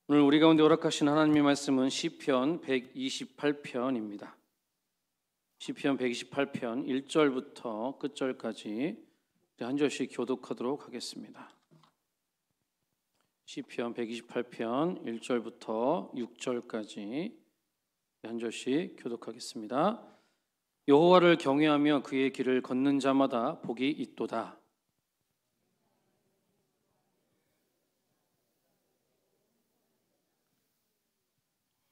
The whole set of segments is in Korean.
오늘 우리 가운데 허락하신 하나님의 말씀은 시편 128편입니다. 시편 128편 1절부터 끝절까지 한 절씩 교독하도록 하겠습니다. 시편 128편 1절부터 6절까지 한 절씩 교독하겠습니다. 여호와를 경외하며 그의 길을 걷는 자마다 복이 있도다.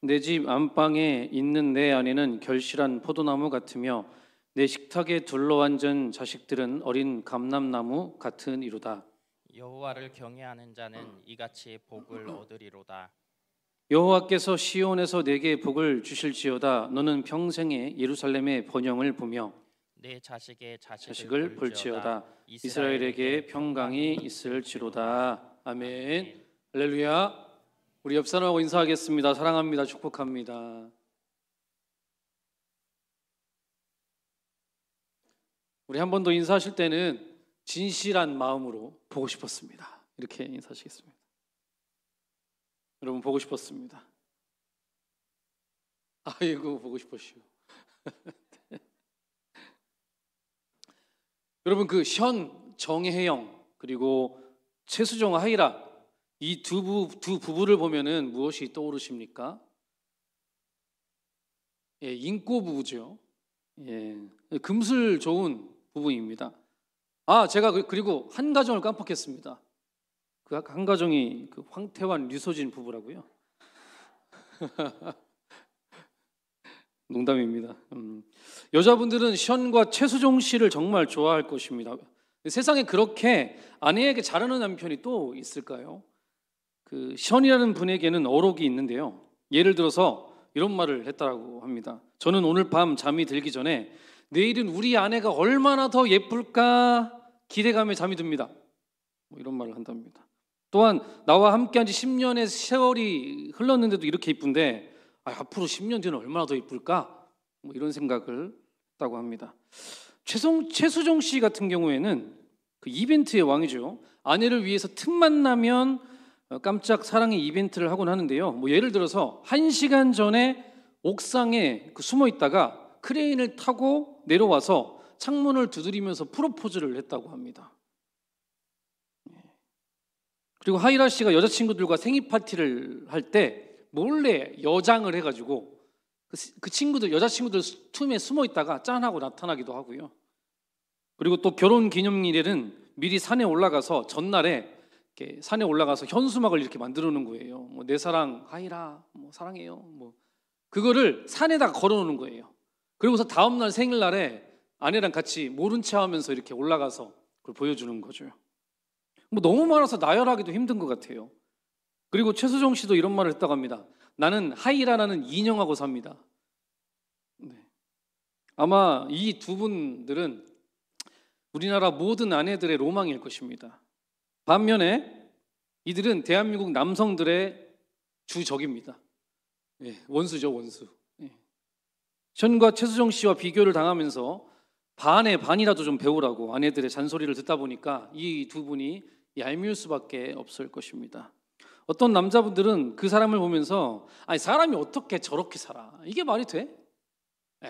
내 집 안방에 있는 내 아내는 결실한 포도나무 같으며 내 식탁에 둘러앉은 자식들은 어린 감람나무 같은 이로다. 여호와를 경외하는 자는 이같이 복을 얻으리로다. 여호와께서 시온에서 내게 복을 주실지어다. 너는 평생에 예루살렘의 번영을 보며 내 자식의 자식을 볼지어다. 이스라엘에게 평강이 있을지로다. 아멘. 할렐루야. 우리 옆 사람하고 인사하겠습니다. 사랑합니다. 축복합니다. 우리 한 번 더 인사하실 때는 진실한 마음으로 보고 싶었습니다. 이렇게 인사하시겠습니다. 여러분 보고 싶었습니다. 아이고 보고 싶었슈. 여러분 그 현 정혜영 그리고 최수정 하이라 이 두 부부를 보면은 무엇이 떠오르십니까? 예, 인꼬 부부죠. 예, 금슬 좋은 부부입니다. 제가 그리고 한 가정을 깜빡했습니다. 그 한 가정이 그 황태환 류소진 부부라고요. 농담입니다. 여자분들은 현과 최수종 씨를 정말 좋아할 것입니다. 세상에 그렇게 아내에게 잘하는 남편이 또 있을까요? 그 현이라는 분에게는 어록이 있는데요. 예를 들어서 이런 말을 했다고 합니다. 저는 오늘 밤 잠이 들기 전에 내일은 우리 아내가 얼마나 더 예쁠까 기대감에 잠이 듭니다. 이런 말을 한답니다. 또한 나와 함께한 지 10년의 세월이 흘렀는데도 이렇게 예쁜데 앞으로 10년 뒤는 얼마나 더 예쁠까? 이런 생각을 했다고 합니다. 최수종 씨 같은 경우에는 그 이벤트의 왕이죠. 아내를 위해서 틈만 나면 깜짝 사랑의 이벤트를 하곤 하는데요. 예를 들어서 1시간 전에 옥상에 숨어 있다가 크레인을 타고 내려와서 창문을 두드리면서 프로포즈를 했다고 합니다. 그리고 하이라 씨가 여자친구들과 생일 파티를 할 때 몰래 여장을 해가지고 그 친구들 여자친구들 틈에 숨어 있다가 짠하고 나타나기도 하고요. 그리고 또 결혼 기념일에는 미리 산에 올라가서 전날에 이렇게 산에 올라가서 현수막을 이렇게 만들어 놓는 거예요. 내 사랑 하이라 사랑해요. 그거를 산에다가 걸어 놓는 거예요. 그리고서 다음 날 생일날에 아내랑 같이 모른 체 하면서 이렇게 올라가서 그걸 보여주는 거죠. 너무 많아서 나열하기도 힘든 것 같아요. 그리고 최수종 씨도 이런 말을 했다고 합니다. 나는 하이라라는 인형하고 삽니다. 네. 아마 이 두 분들은 우리나라 모든 아내들의 로망일 것입니다. 반면에 이들은 대한민국 남성들의 주적입니다. 예, 원수죠, 원수. 예. 현과 최수정 씨와 비교를 당하면서 반의 반이라도 좀 배우라고 아내들의 잔소리를 듣다 보니까 이 두 분이 얄미울 수밖에 없을 것입니다. 어떤 남자분들은 그 사람을 보면서 사람이 어떻게 저렇게 살아? 이게 말이 돼?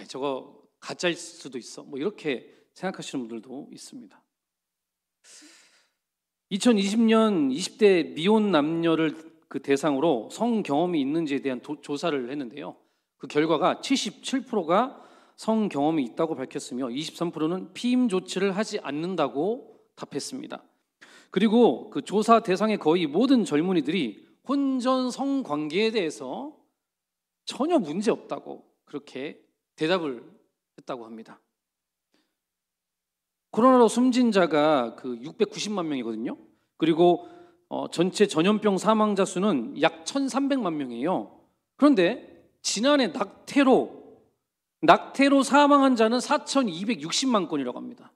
저거 가짜일 수도 있어. 이렇게 생각하시는 분들도 있습니다. 2020년 20대 미혼 남녀를 그 대상으로 성 경험이 있는지에 대한 조사를 했는데요. 그 결과가 77%가 성 경험이 있다고 밝혔으며 23%는 피임 조치를 하지 않는다고 답했습니다. 그리고 그 조사 대상의 거의 모든 젊은이들이 혼전 성관계에 대해서 전혀 문제 없다고 그렇게 대답을 했다고 합니다. 코로나로 숨진 자가 그 690만 명이거든요. 그리고 전체 전염병 사망자 수는 약 1,300만 명이에요. 그런데 지난해 낙태로 사망한 자는 4,260만 건이라고 합니다.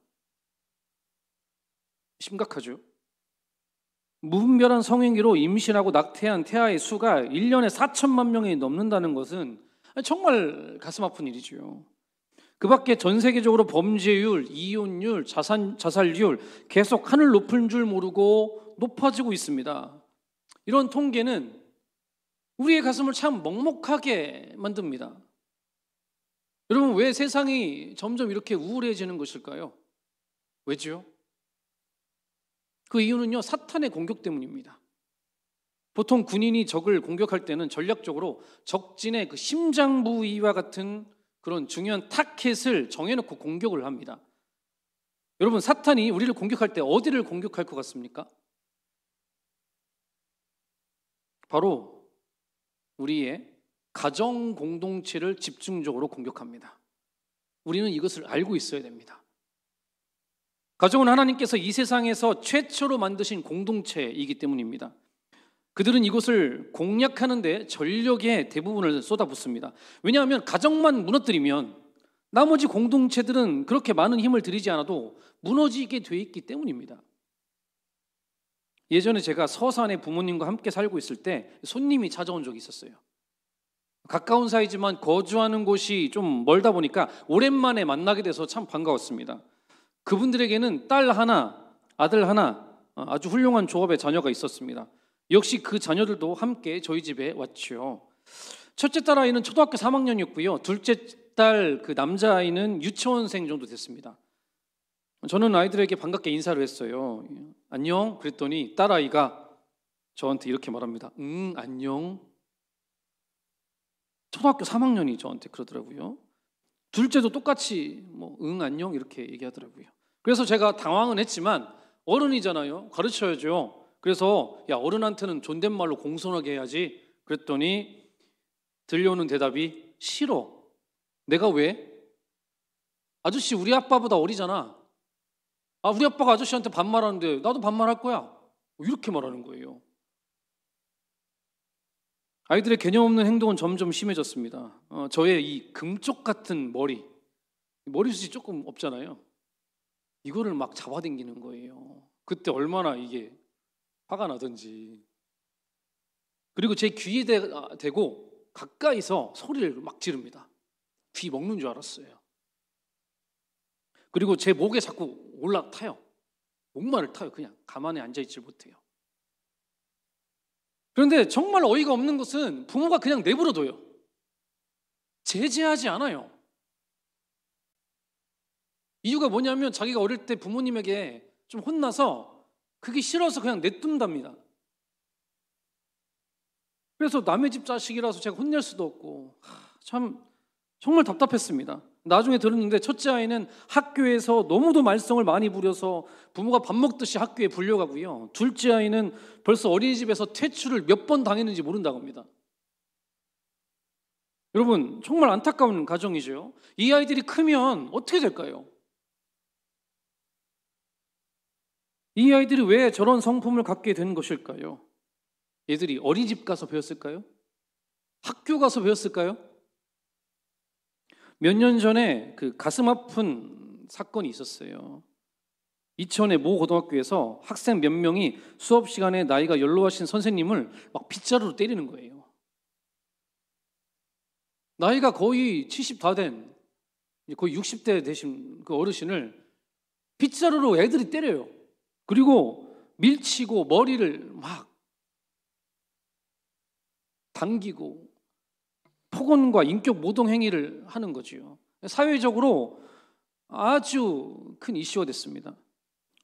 심각하죠. 무분별한 성행위로 임신하고 낙태한 태아의 수가 1년에 4천만 명이 넘는다는 것은 정말 가슴 아픈 일이죠. 그 밖에 전 세계적으로 범죄율, 이혼율, 자살률 계속 하늘 높은 줄 모르고 높아지고 있습니다. 이런 통계는 우리의 가슴을 참 먹먹하게 만듭니다. 여러분, 왜 세상이 점점 이렇게 우울해지는 것일까요? 왜죠? 그 이유는요, 사탄의 공격 때문입니다. 보통 군인이 적을 공격할 때는 전략적으로 적진의 그 심장 부위와 같은 그런 중요한 타켓을 정해놓고 공격을 합니다. 여러분, 사탄이 우리를 공격할 때 어디를 공격할 것 같습니까? 바로 우리의 가정 공동체를 집중적으로 공격합니다. 우리는 이것을 알고 있어야 됩니다. 가정은 하나님께서 이 세상에서 최초로 만드신 공동체이기 때문입니다. 그들은 이것을 공략하는 데 전력의 대부분을 쏟아붓습니다. 왜냐하면 가정만 무너뜨리면 나머지 공동체들은 그렇게 많은 힘을 들이지 않아도 무너지게 돼 있기 때문입니다. 예전에 제가 서산에 부모님과 함께 살고 있을 때 손님이 찾아온 적이 있었어요. 가까운 사이지만 거주하는 곳이 좀 멀다 보니까 오랜만에 만나게 돼서 참 반가웠습니다. 그분들에게는 딸 하나, 아들 하나, 아주 훌륭한 조합의 자녀가 있었습니다. 역시 그 자녀들도 함께 저희 집에 왔죠. 첫째 딸 아이는 초등학교 3학년이었고요. 둘째 딸 그 남자아이는 유치원생 정도 됐습니다. 저는 아이들에게 반갑게 인사를 했어요. 안녕. 그랬더니 딸아이가 저한테 이렇게 말합니다. 안녕. 초등학교 3학년이 저한테 그러더라고요. 둘째도 똑같이 안녕 이렇게 얘기하더라고요. 그래서 제가 당황은 했지만 어른이잖아요. 가르쳐야죠. 그래서 야, 어른한테는 존댓말로 공손하게 해야지. 그랬더니 들려오는 대답이 싫어. 내가 왜? 아저씨 우리 아빠보다 어리잖아. 우리 아빠가 아저씨한테 반말하는데 나도 반말할 거야. 이렇게 말하는 거예요. 아이들의 개념 없는 행동은 점점 심해졌습니다. 저의 이 금쪽 같은 머리숱이 조금 없잖아요. 이거를 막 잡아당기는 거예요. 그때 얼마나 이게 화가 나든지. 그리고 제 귀에 대고 가까이서 소리를 막 지릅니다. 귀 먹는 줄 알았어요. 그리고 제 목에 자꾸 올라타요. 목말을 타요. 그냥 가만히 앉아있질 못해요. 그런데 정말 어이가 없는 것은 부모가 그냥 내버려둬요. 제재하지 않아요. 이유가 뭐냐면 자기가 어릴 때 부모님에게 좀 혼나서 그게 싫어서 그냥 내둔답니다. 그래서 남의 집 자식이라서 제가 혼낼 수도 없고 참 정말 답답했습니다. 나중에 들었는데 첫째 아이는 학교에서 너무도 말썽을 많이 부려서 부모가 밥 먹듯이 학교에 불려가고요. 둘째 아이는 벌써 어린이집에서 퇴출을 몇 번 당했는지 모른다고 합니다. 여러분 정말 안타까운 가정이죠. 이 아이들이 크면 어떻게 될까요? 이 아이들이 왜 저런 성품을 갖게 된 것일까요? 얘들이 어린이집 가서 배웠을까요? 학교 가서 배웠을까요? 몇 년 전에 그 가슴 아픈 사건이 있었어요. 이천의 모 고등학교에서 학생 몇 명이 수업 시간에 나이가 연로하신 선생님을 막 빗자루로 때리는 거예요. 나이가 거의 70 다 된, 거의 60대 되신 그 어르신을 빗자루로 애들이 때려요. 그리고 밀치고 머리를 막 당기고 폭언과 인격 모독 행위를 하는 거지요. 사회적으로 아주 큰 이슈가 됐습니다.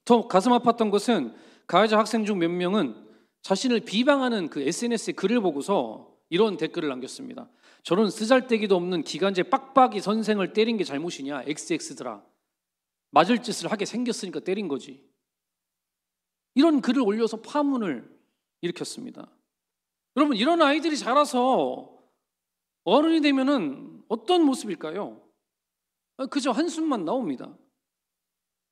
더 가슴 아팠던 것은 가해자 학생 중 몇 명은 자신을 비방하는 그 SNS의 글을 보고서 이런 댓글을 남겼습니다. 저런 쓰잘데기도 없는 기간제 빡빡이 선생을 때린 게 잘못이냐? XX들아. 맞을 짓을 하게 생겼으니까 때린 거지. 이런 글을 올려서 파문을 일으켰습니다. 여러분 이런 아이들이 자라서 어른이 되면은 어떤 모습일까요? 그저 한숨만 나옵니다.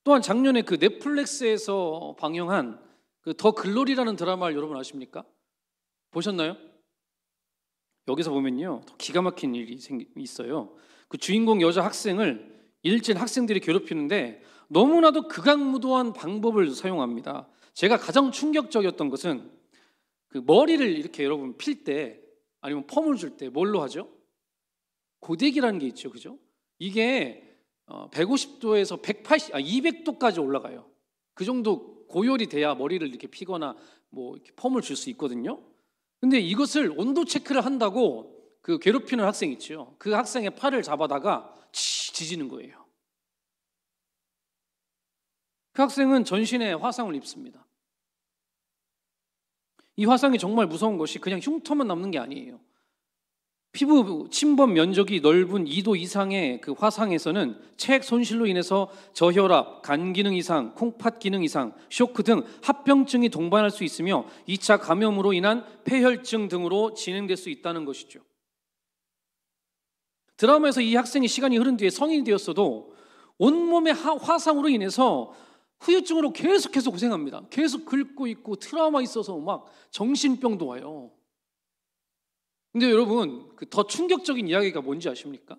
또한 작년에 그 넷플릭스에서 방영한 그 더 글로리라는 드라마를 여러분 아십니까? 보셨나요? 여기서 보면요, 더 기가 막힌 일이 있어요. 그 주인공 여자 학생을 일진 학생들이 괴롭히는데 너무나도 극악무도한 방법을 사용합니다. 제가 가장 충격적이었던 것은 그 머리를 이렇게 여러분 필 때 아니면 펌을 줄 때 뭘로 하죠? 고데기라는 게 있죠, 그죠? 이게 150도에서 200도까지 올라가요. 그 정도 고열이 돼야 머리를 이렇게 피거나 뭐 이렇게 펌을 줄 수 있거든요. 근데 이것을 온도 체크를 한다고 그 괴롭히는 학생 있죠. 그 학생의 팔을 잡아다가 지지는 거예요. 그 학생은 전신에 화상을 입습니다. 이 화상이 정말 무서운 것이 그냥 흉터만 남는 게 아니에요. 피부 침범 면적이 넓은 2도 이상의 그 화상에서는 체액 손실로 인해서 저혈압, 간 기능 이상, 콩팥 기능 이상, 쇼크 등 합병증이 동반할 수 있으며 2차 감염으로 인한 폐혈증 등으로 진행될 수 있다는 것이죠. 드라마에서 이 학생이 시간이 흐른 뒤에 성인이 되었어도 온몸의 화상으로 인해서 후유증으로 계속해서 고생합니다. 계속 긁고 있고 트라우마 있어서 막 정신병도 와요. 근데 여러분, 그 더 충격적인 이야기가 뭔지 아십니까?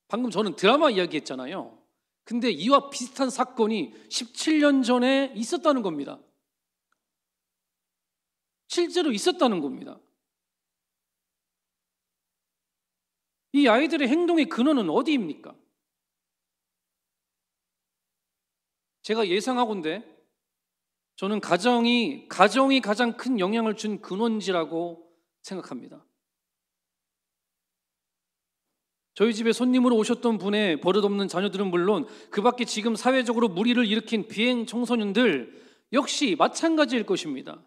방금 저는 드라마 이야기 했잖아요. 근데 이와 비슷한 사건이 17년 전에 있었다는 겁니다. 실제로 있었다는 겁니다. 이 아이들의 행동의 근원은 어디입니까? 제가 예상하건대 저는 가정이 가장 큰 영향을 준 근원지라고 생각합니다. 저희 집에 손님으로 오셨던 분의 버릇없는 자녀들은 물론 그 밖에 지금 사회적으로 무리를 일으킨 비행 청소년들 역시 마찬가지일 것입니다.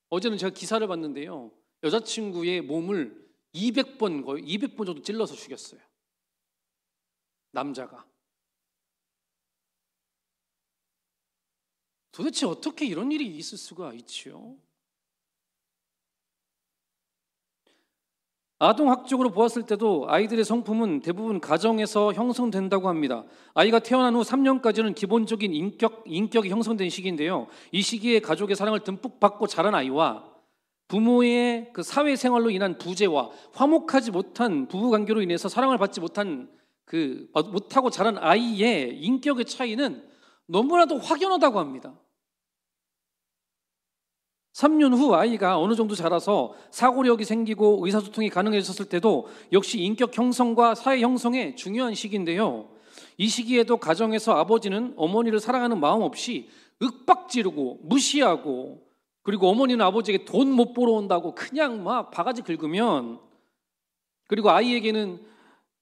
어제는 제가 기사를 봤는데요. 여자친구의 몸을 200번, 거의 200번 정도 찔러서 죽였어요. 남자가. 도대체 어떻게 이런 일이 있을 수가 있지요? 아동학적으로 보았을 때도 아이들의 성품은 대부분 가정에서 형성된다고 합니다. 아이가 태어난 후 3년까지는 기본적인 인격이 형성된 시기인데요. 이 시기에 가족의 사랑을 듬뿍 받고 자란 아이와 부모의 그 사회생활로 인한 부재와 화목하지 못한 부부관계로 인해서 사랑을 받지 못하고 자란 아이의 인격의 차이는 너무나도 확연하다고 합니다. 3년 후 아이가 어느 정도 자라서 사고력이 생기고 의사소통이 가능해졌을 때도 역시 인격 형성과 사회 형성의 중요한 시기인데요. 이 시기에도 가정에서 아버지는 어머니를 사랑하는 마음 없이 윽박지르고 무시하고, 그리고 어머니는 아버지에게 돈 못 벌어온다고 그냥 막 바가지 긁으면, 그리고 아이에게는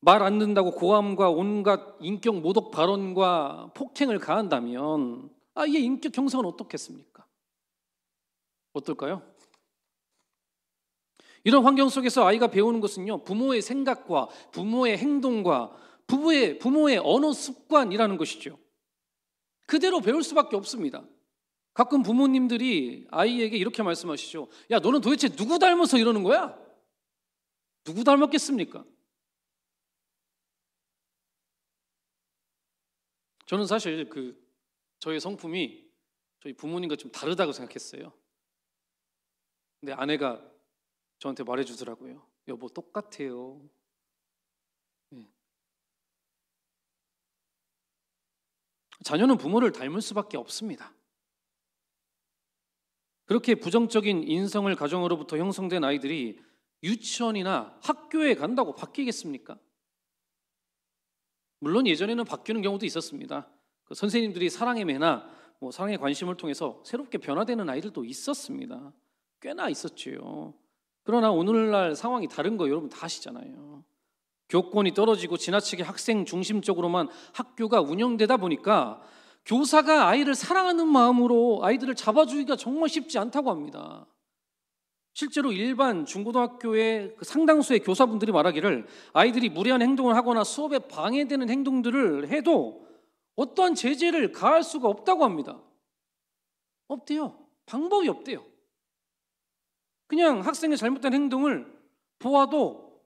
말 안 듣는다고 고함과 온갖 인격 모독 발언과 폭행을 가한다면 아이의 인격 형성은 어떻겠습니까? 어떨까요? 이런 환경 속에서 아이가 배우는 것은요, 부모의 생각과 부모의 행동과 부모의 언어 습관이라는 것이죠. 그대로 배울 수밖에 없습니다. 가끔 부모님들이 아이에게 이렇게 말씀하시죠. 야, 너는 도대체 누구 닮아서 이러는 거야? 누구 닮았겠습니까? 저는 사실 저의 성품이 저희 부모님과 좀 다르다고 생각했어요. 근데 아내가 저한테 말해주더라고요. 여보, 똑같아요. 네. 자녀는 부모를 닮을 수밖에 없습니다. 그렇게 부정적인 인성을 가정으로부터 형성된 아이들이 유치원이나 학교에 간다고 바뀌겠습니까? 물론 예전에는 바뀌는 경우도 있었습니다. 선생님들이 사랑의 매나 사랑의 관심을 통해서 새롭게 변화되는 아이들도 있었습니다. 꽤나 있었지요. 그러나 오늘날 상황이 다른 거 여러분 다 아시잖아요. 교권이 떨어지고 지나치게 학생 중심적으로만 학교가 운영되다 보니까 교사가 아이를 사랑하는 마음으로 아이들을 잡아주기가 정말 쉽지 않다고 합니다. 실제로 일반 중고등학교의 상당수의 교사분들이 말하기를 아이들이 무례한 행동을 하거나 수업에 방해되는 행동들을 해도 어떠한 제재를 가할 수가 없다고 합니다. 없대요. 방법이 없대요. 그냥 학생의 잘못된 행동을 보아도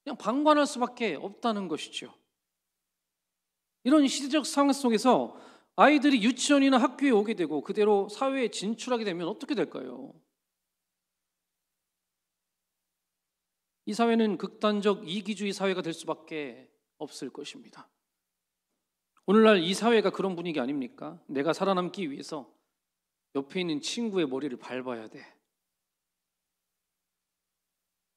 그냥 방관할 수밖에 없다는 것이죠. 이런 시대적 상황 속에서 아이들이 유치원이나 학교에 오게 되고 그대로 사회에 진출하게 되면 어떻게 될까요? 이 사회는 극단적 이기주의 사회가 될 수밖에 없을 것입니다. 오늘날 이 사회가 그런 분위기 아닙니까? 내가 살아남기 위해서 옆에 있는 친구의 머리를 밟아야 돼.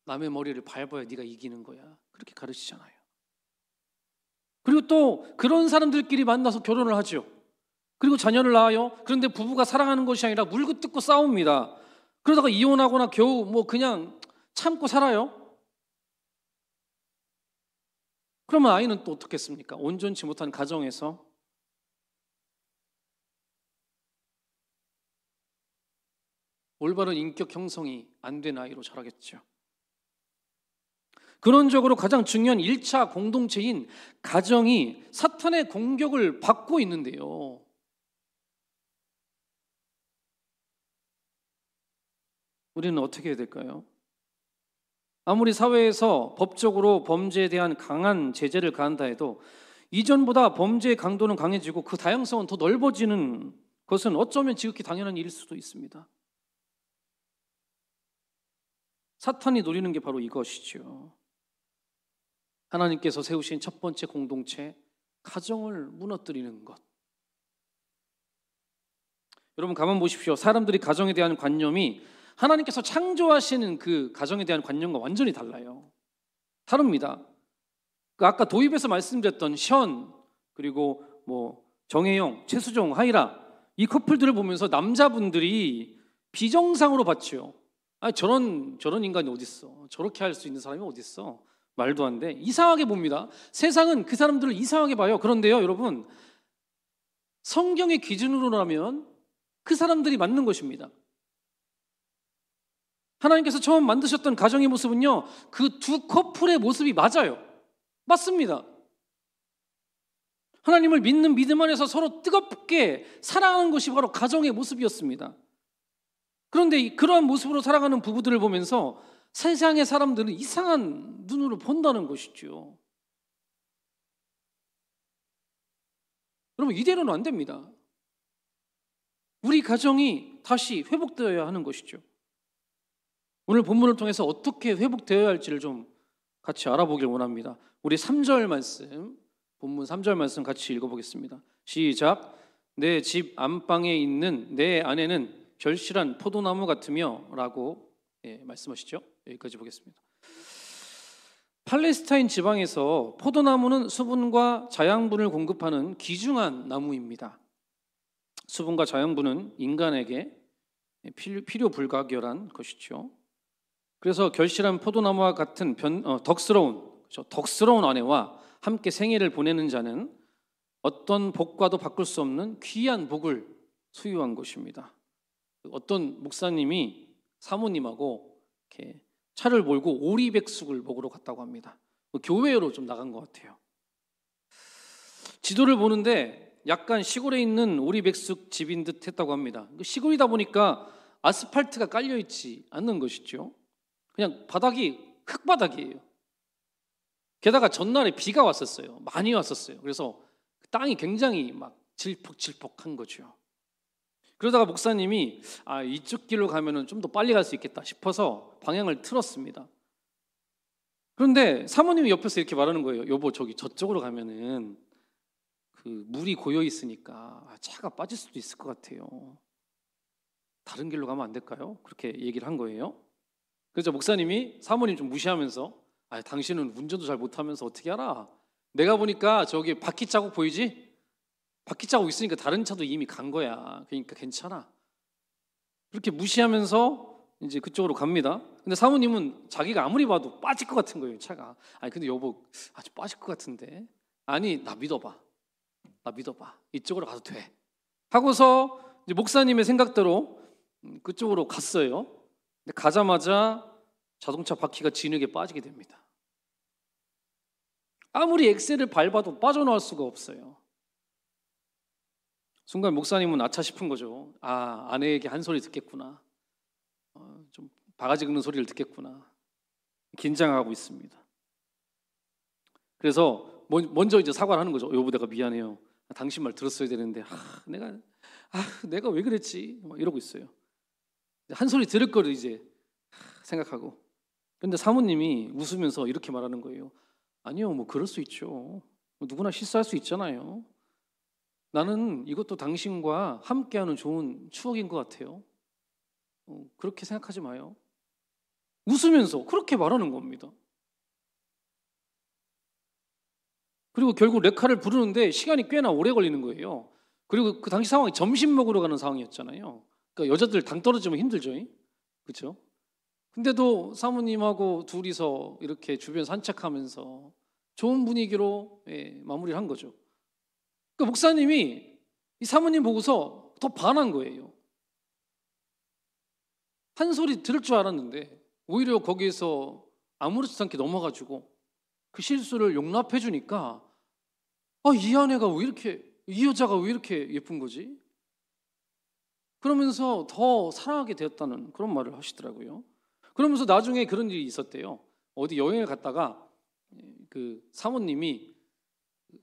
남의 머리를 밟아야 네가 이기는 거야. 그렇게 가르치잖아요. 그리고 또 그런 사람들끼리 만나서 결혼을 하죠. 그리고 자녀를 낳아요. 그런데 부부가 사랑하는 것이 아니라 물고 뜯고 싸웁니다. 그러다가 이혼하거나 겨우 뭐 그냥 참고 살아요. 그러면 아이는 또 어떻겠습니까? 온전치 못한 가정에서 올바른 인격 형성이 안 된 아이로 자라겠죠. 근원적으로 가장 중요한 1차 공동체인 가정이 사탄의 공격을 받고 있는데요. 우리는 어떻게 해야 될까요? 아무리 사회에서 법적으로 범죄에 대한 강한 제재를 가한다 해도 이전보다 범죄의 강도는 강해지고 그 다양성은 더 넓어지는 것은 어쩌면 지극히 당연한 일일 수도 있습니다. 사탄이 노리는 게 바로 이것이죠. 하나님께서 세우신 첫 번째 공동체, 가정을 무너뜨리는 것. 여러분 가만 보십시오. 사람들이 가정에 대한 관념이 하나님께서 창조하시는 그 가정에 대한 관념과 완전히 달라요. 다릅니다. 아까 도입에서 말씀드렸던 션, 그리고 뭐 정혜영, 최수종, 하이라, 이 커플들을 보면서 남자분들이 비정상으로 봤죠. 아, 저런 인간이 어딨어? 저렇게 할 수 있는 사람이 어딨어? 말도 안 돼. 이상하게 봅니다. 세상은 그 사람들을 이상하게 봐요. 그런데요, 여러분, 성경의 기준으로라면 그 사람들이 맞는 것입니다. 하나님께서 처음 만드셨던 가정의 모습은요, 그 두 커플의 모습이 맞아요. 맞습니다. 하나님을 믿는 믿음 안에서 서로 뜨겁게 사랑하는 것이 바로 가정의 모습이었습니다. 그런데 그러한 모습으로 살아가는 부부들을 보면서 세상의 사람들은 이상한 눈으로 본다는 것이죠. 여러분, 이대로는 안 됩니다. 우리 가정이 다시 회복되어야 하는 것이죠. 오늘 본문을 통해서 어떻게 회복되어야 할지를 좀 같이 알아보길 원합니다. 우리 3절 말씀, 본문 3절 말씀 같이 읽어보겠습니다. 시작. 내 집 안방에 있는 내 아내는 결실한 포도나무 같으며 라고 말씀하시죠. 여기까지 보겠습니다. 팔레스타인 지방에서 포도나무는 수분과 자양분을 공급하는 귀중한 나무입니다. 수분과 자양분은 인간에게 필요 불가결한 것이죠. 그래서 결실한 포도나무와 같은 덕스러운 아내와 함께 생애를 보내는 자는 어떤 복과도 바꿀 수 없는 귀한 복을 소유한 것입니다. 어떤 목사님이 사모님하고 이렇게 차를 몰고 오리백숙을 먹으러 갔다고 합니다. 교회로 좀 나간 것 같아요. 지도를 보는데 약간 시골에 있는 오리백숙 집인 듯 했다고 합니다. 시골이다 보니까 아스팔트가 깔려있지 않는 것이죠. 그냥 바닥이 흙바닥이에요. 게다가 전날에 비가 왔었어요. 많이 왔었어요. 그래서 땅이 굉장히 막 질퍽질퍽한 거죠. 그러다가 목사님이 이쪽 길로 가면은 좀 더 빨리 갈 수 있겠다 싶어서 방향을 틀었습니다. 그런데 사모님이 옆에서 이렇게 말하는 거예요. 여보, 저쪽으로 가면은 그 물이 고여 있으니까 차가 빠질 수도 있을 것 같아요. 다른 길로 가면 안 될까요? 그렇게 얘기를 한 거예요. 그래서 목사님이 사모님 좀 무시하면서 당신은 운전도 잘 못하면서 어떻게 알아? 내가 보니까 저기 바퀴 자국 보이지? 바퀴 자국 있으니까 다른 차도 이미 간 거야. 그러니까 괜찮아. 그렇게 무시하면서 이제 그쪽으로 갑니다. 근데 사모님은 자기가 아무리 봐도 빠질 것 같은 거예요, 차가. 근데 여보, 아주 빠질 것 같은데. 아니, 나 믿어봐. 이쪽으로 가도 돼. 하고서 이제 목사님의 생각대로 그쪽으로 갔어요. 근데 가자마자 자동차 바퀴가 진흙에 빠지게 됩니다. 아무리 엑셀을 밟아도 빠져나올 수가 없어요. 순간 목사님은 아차 싶은 거죠. 아내에게 한 소리 듣겠구나. 좀 바가지 긁는 소리를 듣겠구나. 긴장하고 있습니다. 그래서 먼저 이제 사과를 하는 거죠. 여보, 내가 미안해요. 당신 말 들었어야 되는데 내가 왜 그랬지? 막 이러고 있어요. 한 소리 들을 거를 이제 생각하고. 근데 사모님이 웃으면서 이렇게 말하는 거예요. 아니요, 뭐 그럴 수 있죠. 누구나 실수할 수 있잖아요. 나는 이것도 당신과 함께하는 좋은 추억인 것 같아요. 그렇게 생각하지 마요. 웃으면서 그렇게 말하는 겁니다. 그리고 결국 레카를 부르는데 시간이 꽤나 오래 걸리는 거예요. 그리고 그 당시 상황이 점심 먹으러 가는 상황이었잖아요. 그러니까 여자들 당 떨어지면 힘들죠. 그렇죠? 근데도 사모님하고 둘이서 이렇게 주변 산책하면서 좋은 분위기로 마무리를 한 거죠. 그러니까 목사님이 이 사모님 보고서 더 반한 거예요. 한 소리 들을 줄 알았는데 오히려 거기에서 아무렇지도 않게 넘어가지고 그 실수를 용납해 주니까 이 아내가 왜 이렇게, 이 여자가 왜 이렇게 예쁜 거지? 그러면서 더 사랑하게 되었다는 그런 말을 하시더라고요. 그러면서 나중에 그런 일이 있었대요. 어디 여행을 갔다가 그 사모님이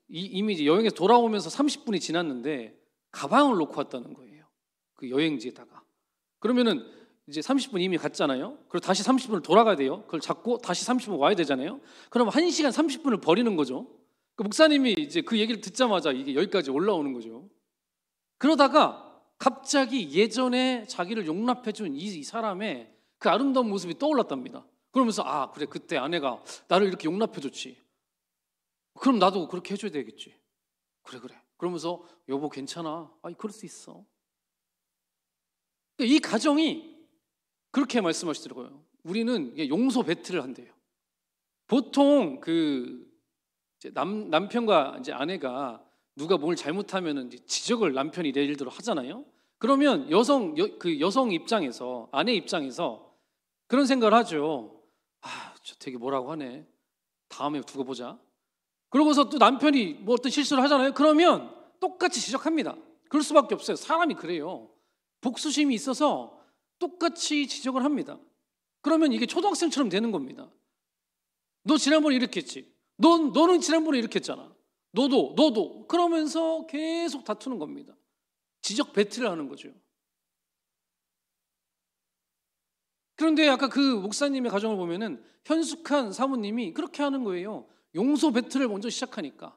이미 이제 여행에서 돌아오면서 30분이 지났는데 가방을 놓고 왔다는 거예요. 그 여행지에다가. 그러면은 이제 30분 이미 갔잖아요. 그리고 다시 30분을 돌아가야 돼요. 그걸 잡고 다시 30분 와야 되잖아요. 그럼 1시간 30분을 버리는 거죠. 그 목사님이 이제 그 얘기를 듣자마자 이게 여기까지 올라오는 거죠. 그러다가 갑자기 예전에 자기를 용납해준 이 사람의 그 아름다운 모습이 떠올랐답니다. 그러면서 그래, 그때 아내가 나를 이렇게 용납해줬지. 그럼 나도 그렇게 해줘야 되겠지. 그래. 그러면서 여보 괜찮아. 그럴 수 있어. 이 가정이 그렇게 말씀하시더라고요. 우리는 용서 배틀을 한대요. 보통 이제 남편과 이제 아내가 누가 뭘 잘못하면 이제 지적을 남편이 예를 들어 하잖아요. 그러면 여성 입장에서, 아내 입장에서 그런 생각을 하죠. 저 되게 뭐라고 하네. 다음에 두고 보자. 그러고서 또 남편이 뭐 어떤 실수를 하잖아요. 그러면 똑같이 지적합니다. 그럴 수밖에 없어요. 사람이 그래요. 복수심이 있어서 똑같이 지적을 합니다. 그러면 이게 초등학생처럼 되는 겁니다. 너 지난번에 이렇게 했지. 너는 지난번에 이렇게 했잖아. 너도. 그러면서 계속 다투는 겁니다. 지적 배틀을 하는 거죠. 그런데 아까 그 목사님의 가정을 보면은 현숙한 사모님이 그렇게 하는 거예요. 용서 배틀을 먼저 시작하니까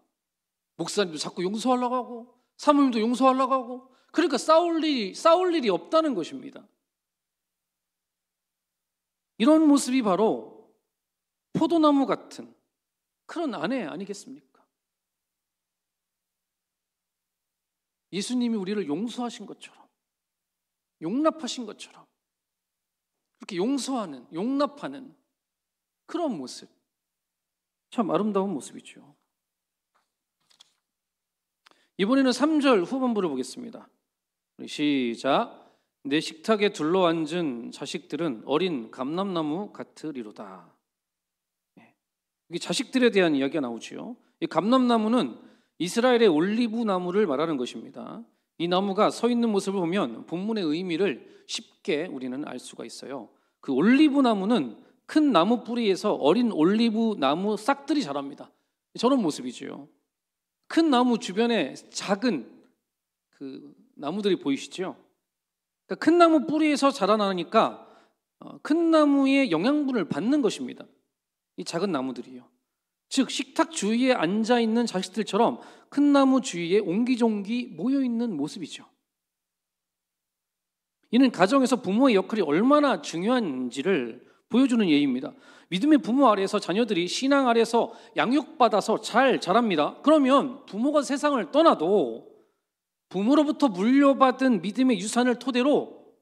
목사님도 자꾸 용서하려고 하고 사모님도 용서하려고 하고, 그러니까 싸울 일이 없다는 것입니다. 이런 모습이 바로 포도나무 같은 그런 아내 아니겠습니까? 예수님이 우리를 용서하신 것처럼, 용납하신 것처럼 그렇게 용서하는, 용납하는 그런 모습, 참 아름다운 모습이죠. 이번에는 3절 후반부를 보겠습니다. 시작. 내 식탁에 둘러앉은 자식들은 어린 감람나무 같으리로다. 여기 자식들에 대한 이야기가 나오지요. 이 감람나무는 이스라엘의 올리브 나무를 말하는 것입니다. 이 나무가 서 있는 모습을 보면 본문의 의미를 쉽게 우리는 알 수가 있어요. 그 올리브 나무는 큰 나무 뿌리에서 어린 올리브 나무 싹들이 자랍니다. 저런 모습이죠. 큰 나무 주변에 작은 그 나무들이 보이시죠? 그러니까 큰 나무 뿌리에서 자라나니까 큰 나무의 영양분을 받는 것입니다. 이 작은 나무들이요. 즉 식탁 주위에 앉아 있는 자식들처럼 큰 나무 주위에 옹기종기 모여 있는 모습이죠. 이는 가정에서 부모의 역할이 얼마나 중요한지를 보여주는 예입니다. 믿음의 부모 아래에서 자녀들이 신앙 아래에서 양육받아서 잘 자랍니다. 그러면 부모가 세상을 떠나도 부모로부터 물려받은 믿음의 유산을 토대로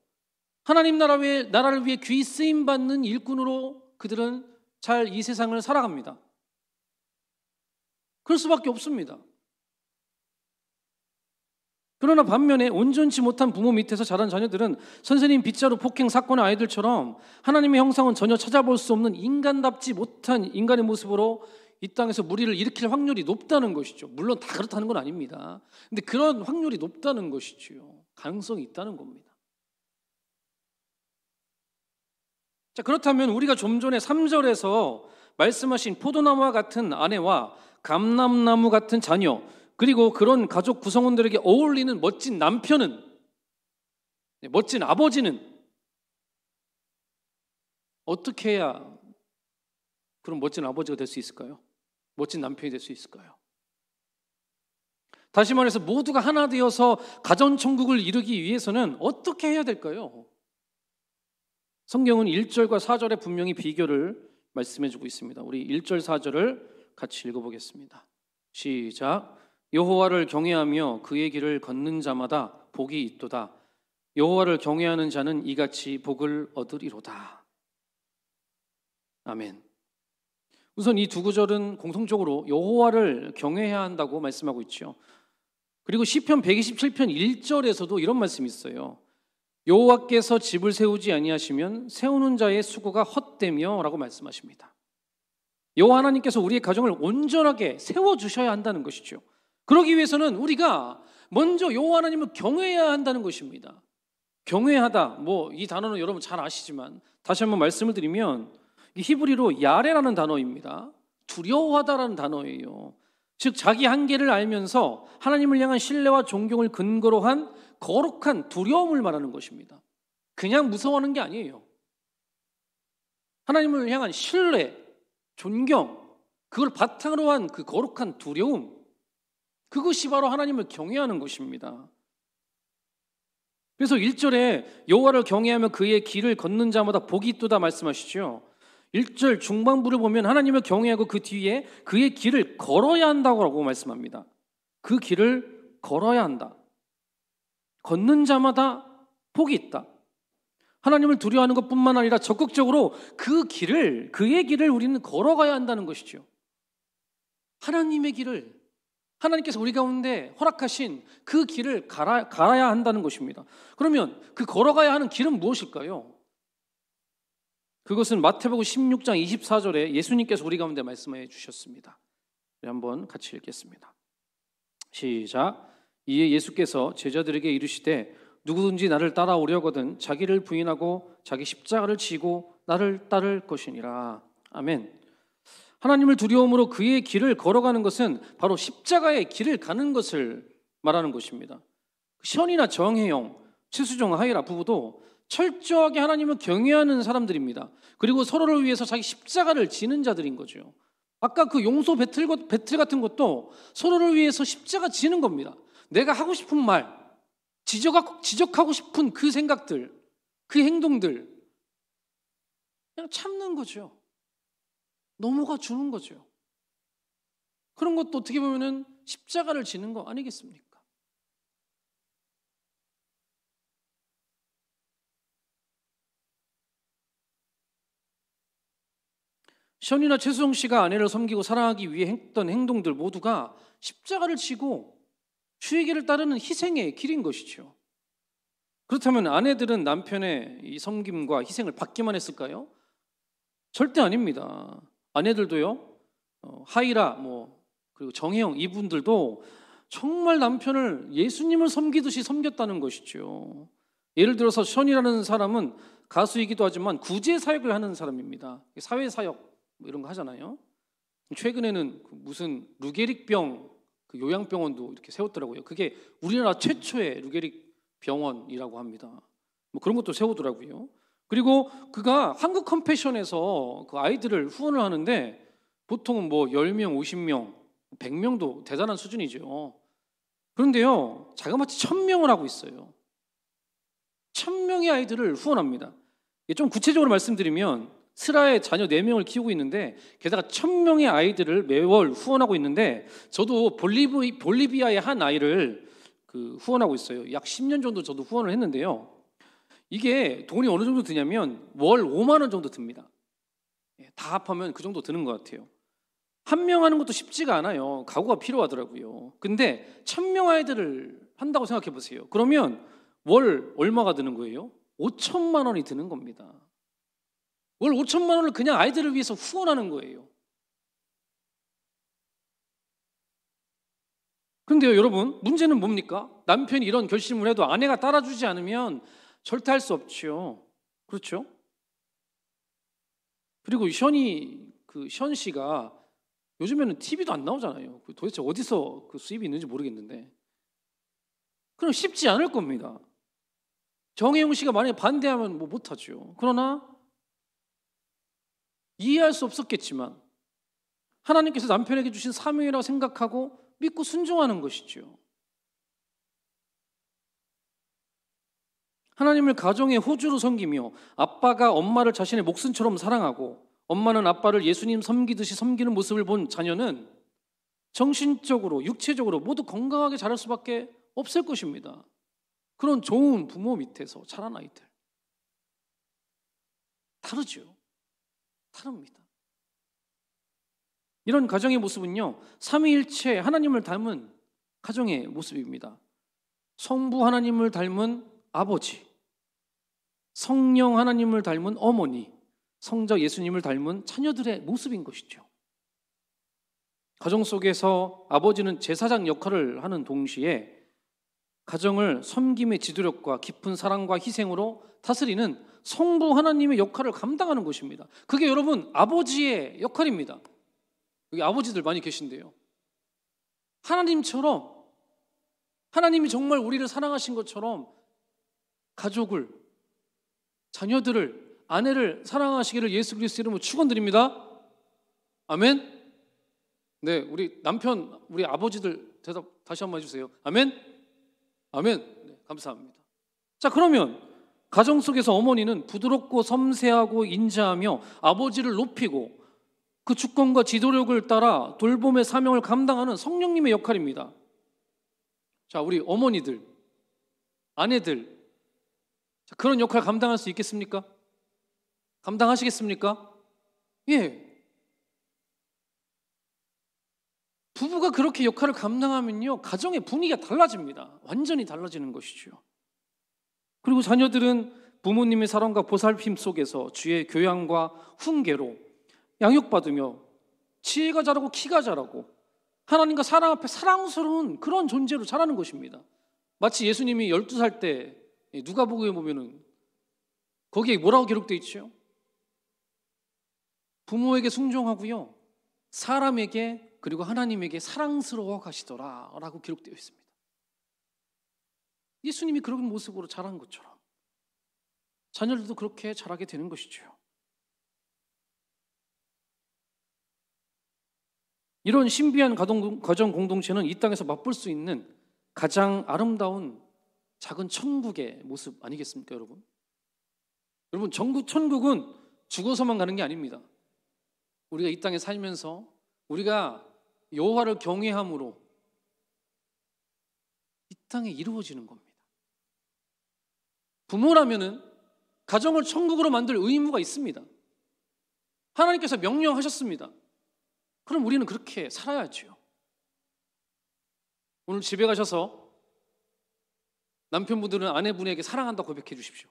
하나님 나라를 위해 귀 쓰임 받는 일꾼으로 그들은 잘 이 세상을 살아갑니다. 그럴 수밖에 없습니다. 그러나 반면에 온전치 못한 부모 밑에서 자란 자녀들은 선생님 빗자루 폭행 사건의 아이들처럼 하나님의 형상은 전혀 찾아볼 수 없는 인간답지 못한 인간의 모습으로 이 땅에서 무리를 일으킬 확률이 높다는 것이죠. 물론 다 그렇다는 건 아닙니다. 근데 그런 확률이 높다는 것이죠. 가능성이 있다는 겁니다. 자, 그렇다면 우리가 좀 전에 3절에서 말씀하신 포도나무와 같은 아내와 감람나무 같은 자녀, 그리고 그런 가족 구성원들에게 어울리는 멋진 남편은, 멋진 아버지는 어떻게 해야 그런 멋진 아버지가 될 수 있을까요? 멋진 남편이 될 수 있을까요? 다시 말해서 모두가 하나 되어서 가전천국을 이루기 위해서는 어떻게 해야 될까요? 성경은 1절과 4절에 분명히 비결을 말씀해주고 있습니다. 우리 1절 4절을 같이 읽어보겠습니다. 시작. 여호와를 경외하며 그의 길을 걷는 자마다 복이 있도다. 여호와를 경외하는 자는 이같이 복을 얻으리로다. 아멘. 우선 이 두 구절은 공통적으로 여호와를 경외해야 한다고 말씀하고 있죠. 그리고 시편 127편 1절에서도 이런 말씀이 있어요. 여호와께서 집을 세우지 아니하시면 세우는 자의 수고가 헛되며 라고 말씀하십니다. 여호와 하나님께서 우리의 가정을 온전하게 세워주셔야 한다는 것이죠. 그러기 위해서는 우리가 먼저 여호와 하나님을 경외해야 한다는 것입니다. 경외하다, 이 단어는 여러분 잘 아시지만 다시 한번 말씀을 드리면 히브리로 야레라는 단어입니다. 두려워하다라는 단어예요. 즉 자기 한계를 알면서 하나님을 향한 신뢰와 존경을 근거로 한 거룩한 두려움을 말하는 것입니다. 그냥 무서워하는 게 아니에요. 하나님을 향한 신뢰, 존경, 그걸 바탕으로 한 그 거룩한 두려움, 그것이 바로 하나님을 경외하는 것입니다. 그래서 1절에 여호와를 경외하며 그의 길을 걷는 자마다 복이 있도다 말씀하시죠. 1절 중반부를 보면 하나님을 경외하고 그 뒤에 그의 길을 걸어야 한다고 말씀합니다. 그 길을 걸어야 한다. 걷는 자마다 복이 있다. 하나님을 두려워하는 것뿐만 아니라 적극적으로 그의 길을 우리는 걸어가야 한다는 것이죠. 하나님의 길을, 하나님께서 우리 가운데 허락하신 그 길을 갈아야 한다는 것입니다. 그러면 그 걸어가야 하는 길은 무엇일까요? 그것은 마태복음 16장 24절에 예수님께서 우리 가운데 말씀해 주셨습니다. 한번 같이 읽겠습니다. 시작. 이에 예수께서 제자들에게 이르시되 누구든지 나를 따라오려거든 자기를 부인하고 자기 십자가를 지고 나를 따를 것이니라. 아멘. 하나님을 두려움으로 그의 길을 걸어가는 것은 바로 십자가의 길을 가는 것을 말하는 것입니다. 션이나 정혜영, 최수정, 하이라 부부도 철저하게 하나님을 경외하는 사람들입니다. 그리고 서로를 위해서 자기 십자가를 지는 자들인 거죠. 아까 그 용서 배틀 같은 것도 서로를 위해서 십자가 지는 겁니다. 내가 하고 싶은 말, 지적하고 싶은 그 생각들, 그 행동들 그냥 참는 거죠. 넘어가 주는 거죠. 그런 것도 어떻게 보면은 십자가를 지는 거 아니겠습니까? 션이나 최수정 씨가 아내를 섬기고 사랑하기 위해 했던 행동들 모두가 십자가를 지고 주의 길을 따르는 희생의 길인 것이죠. 그렇다면 아내들은 남편의 이 섬김과 희생을 받기만 했을까요? 절대 아닙니다. 아내들도요, 하이라 그리고 정혜영 이분들도 정말 남편을 예수님을 섬기듯이 섬겼다는 것이죠. 예를 들어서 션이라는 사람은 가수이기도 하지만 구제 사역을 하는 사람입니다. 사회 사역 이런 거 하잖아요. 최근에는 무슨 루게릭병 그 요양병원도 이렇게 세웠더라고요. 그게 우리나라 최초의 루게릭 병원이라고 합니다. 그런 것도 세우더라고요. 그리고 그가 한국 컴패션에서 그 아이들을 후원을 하는데 보통은 10명, 50명, 100명도 대단한 수준이죠. 그런데요, 자그마치 1000명을 하고 있어요. 1000명의 아이들을 후원합니다. 좀 구체적으로 말씀드리면 스라의 자녀 4명을 키우고 있는데 게다가 1000명의 아이들을 매월 후원하고 있는데 저도 볼리비아의 한 아이를 후원하고 있어요. 약 10년 정도 저도 후원을 했는데요. 이게 돈이 어느 정도 드냐면 월 5만 원 정도 듭니다. 다 합하면 그 정도 드는 것 같아요. 한 명 하는 것도 쉽지가 않아요. 각오가 필요하더라고요. 근데 1000명 아이들을 한다고 생각해 보세요. 그러면 월 얼마가 드는 거예요? 5천만 원이 드는 겁니다. 월 5천만 원을 그냥 아이들을 위해서 후원하는 거예요. 그런데요, 여러분, 문제는 뭡니까? 남편이 이런 결심을 해도 아내가 따라주지 않으면 절대 할 수 없죠. 그렇죠? 그리고 션 씨가 요즘에는 TV도 안 나오잖아요. 도대체 어디서 그 수입이 있는지 모르겠는데. 그럼 쉽지 않을 겁니다. 정혜영 씨가 만약에 반대하면 못하죠. 그러나 이해할 수 없었겠지만 하나님께서 남편에게 주신 사명이라고 생각하고 믿고 순종하는 것이죠. 하나님을 가정의 호주로 섬기며 아빠가 엄마를 자신의 목숨처럼 사랑하고 엄마는 아빠를 예수님 섬기듯이 섬기는 모습을 본 자녀는 정신적으로 육체적으로 모두 건강하게 자랄 수밖에 없을 것입니다. 그런 좋은 부모 밑에서 자란 아이들. 다르죠. 다릅니다. 이런 가정의 모습은요, 삼위일체 하나님을 닮은 가정의 모습입니다. 성부 하나님을 닮은 아버지, 성령 하나님을 닮은 어머니, 성자 예수님을 닮은 자녀들의 모습인 것이죠. 가정 속에서 아버지는 제사장 역할을 하는 동시에 가정을 섬김의 지도력과 깊은 사랑과 희생으로 다스리는 성부 하나님의 역할을 감당하는 것입니다. 그게 여러분 아버지의 역할입니다. 여기 아버지들 많이 계신데요. 하나님처럼, 하나님이 정말 우리를 사랑하신 것처럼 가족을, 자녀들을, 아내를 사랑하시기를 예수 그리스도 이름으로 축원드립니다. 아멘. 네, 우리 남편, 우리 아버지들 대답 다시 한번 해주세요. 아멘. 아멘. 네, 감사합니다. 자, 그러면 가정 속에서 어머니는 부드럽고 섬세하고 인자하며 아버지를 높이고 그 주권과 지도력을 따라 돌봄의 사명을 감당하는 성령님의 역할입니다. 자, 우리 어머니들, 아내들, 자, 그런 역할 감당할 수 있겠습니까? 감당하시겠습니까? 예. 부부가 그렇게 역할을 감당하면요, 가정의 분위기가 달라집니다. 완전히 달라지는 것이죠. 그리고 자녀들은 부모님의 사랑과 보살핌 속에서 주의 교양과 훈계로 양육받으며 지혜가 자라고 키가 자라고 하나님과 사랑 앞에 사랑스러운 그런 존재로 자라는 것입니다. 마치 예수님이 12살 때 누가복음에 보면은 거기에 뭐라고 기록되어 있죠? 부모에게 순종하고요, 사람에게 그리고 하나님에게 사랑스러워 가시더라 라고 기록되어 있습니다. 예수님이 그런 모습으로 자란 것처럼 자녀들도 그렇게 자라게 되는 것이죠. 이런 신비한 가정 공동체는 이 땅에서 맛볼 수 있는 가장 아름다운 작은 천국의 모습 아니겠습니까, 여러분? 여러분, 천국은 죽어서만 가는 게 아닙니다. 우리가 이 땅에 살면서 우리가 여호와를 경외함으로 이 땅에 이루어지는 겁니다. 부모라면은 가정을 천국으로 만들 의무가 있습니다. 하나님께서 명령하셨습니다. 그럼 우리는 그렇게 살아야죠. 오늘 집에 가셔서 남편분들은 아내분에게 사랑한다 고백해 주십시오.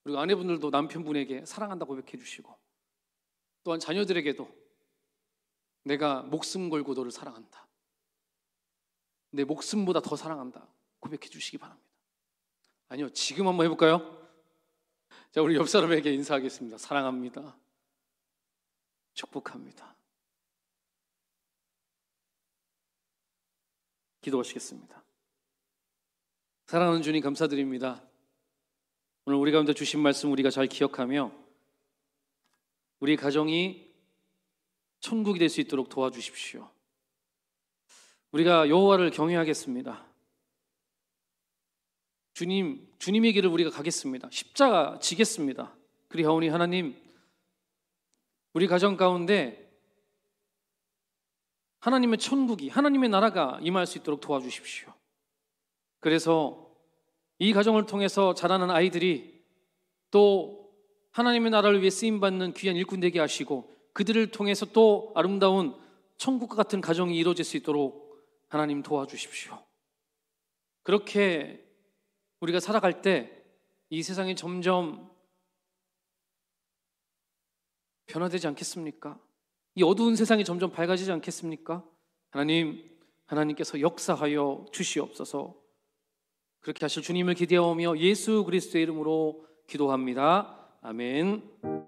그리고 아내분들도 남편분에게 사랑한다 고백해 주시고, 또한 자녀들에게도 내가 목숨 걸고 너를 사랑한다, 내 목숨보다 더 사랑한다 고백해 주시기 바랍니다. 아니요, 지금 한번 해볼까요? 자, 우리 옆 사람에게 인사하겠습니다. 사랑합니다. 축복합니다. 기도하시겠습니다. 사랑하는 주님, 감사드립니다. 오늘 우리 가운데 주신 말씀 우리가 잘 기억하며 우리 가정이 천국이 될 수 있도록 도와주십시오. 우리가 여호와를 경외하겠습니다. 주님의 길을 우리가 가겠습니다. 십자가 지겠습니다. 그리하오니 하나님, 우리 가정 가운데 하나님의 천국이, 하나님의 나라가 임할 수 있도록 도와주십시오. 그래서 이 가정을 통해서 자라는 아이들이 또 하나님의 나라를 위해 쓰임받는 귀한 일꾼 되게 하시고 그들을 통해서 또 아름다운 천국과 같은 가정이 이루어질 수 있도록 하나님 도와주십시오. 그렇게 우리가 살아갈 때 이 세상이 점점 변화되지 않겠습니까? 이 어두운 세상이 점점 밝아지지 않겠습니까? 하나님께서 역사하여 주시옵소서. 그렇게 하실 주님을 기대하며 예수 그리스도의 이름으로 기도합니다. 아멘.